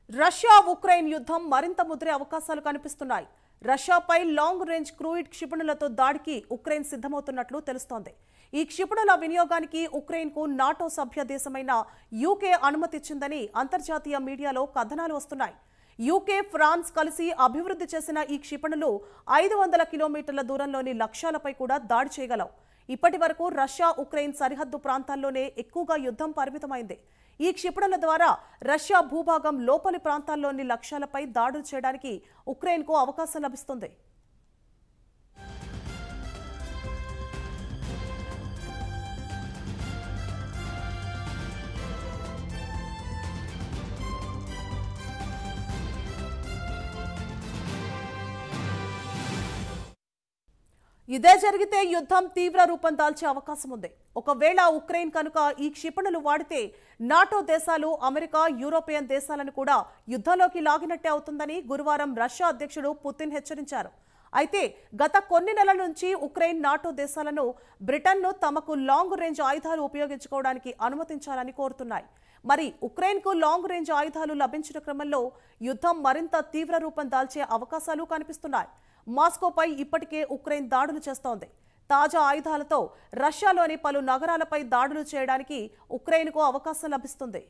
Russia Ukraine యుద్ధం మరింత ముదిరే అవకాశాలు కనిపిస్తున్నాయి. రష్యాపై లాంగ్ రేంజ్ క్రూయిడ్ క్షిపణులతో దాడికి ఉక్రెయిన్ సిద్ధమవుతున్నట్లు తెలుస్తోంది. ఈ క్షిపణుల వినియోగానికి ఉక్రెయిన్కు నాటో సభ్య దేశమైన యూకే అనుమతిచ్చిందని అంతర్జాతీయ మీడియాలో కథనాలు వస్తున్నాయి. యూకే, ఫ్రాన్స్ కలిసి అభివృద్ధి చేసిన ఈ క్షిపణులు 500 కిలోమీటర్ల దూరంలోని లక్ష్యాలపై కూడా దాడి చేయగలవు. ఇప్పటి వరకు రష్యా ఉక్రెయిన్ సరిహద్దు ప్రాంతాల్లోనే ఎక్కువగా యుద్ధం పరిమితమైంది. ఈ క్షిపణుల ద్వారా రష్యా భూభాగం లోపలి ప్రాంతాల్లోని లక్ష్యాలపై దాడులు చేయడానికి ఉక్రెయిన్కు అవకాశం లభిస్తుంది. ఇదే జరిగితే యుద్ధం తీవ్ర రూపం దాల్చే అవకాశం ఉంది. ఒకవేళ ఉక్రెయిన్ కనుక ఈ క్షిపణులు వాడితే నాటో దేశాలు, అమెరికా, యూరోపియన్ దేశాలను కూడా యుద్ధంలోకి లాగినట్టే అవుతుందని గురువారం రష్యా అధ్యక్షుడు పుతిన్ హెచ్చరించారు. అయితే గత కొన్ని నెలల నుంచి ఉక్రెయిన్ నాటో దేశాలను బ్రిటన్ను తమకు లాంగ్ రేంజ్ ఆయుధాలు ఉపయోగించుకోవడానికి అనుమతించాలని కోరుతున్నాయి. మరి ఉక్రెయిన్కు లాంగ్ రేంజ్ ఆయుధాలు లభించిన క్రమంలో యుద్ధం మరింత తీవ్ర రూపం దాల్చే అవకాశాలు కనిపిస్తున్నాయి. మాస్కోపై ఇప్పటికే ఉక్రెయిన్ దాడులు చేస్తోంది. తాజా ఆయుధాలతో రష్యాలోని పలు నగరాలపై దాడులు చేయడానికి ఉక్రెయిన్కు అవకాశం లభిస్తుంది.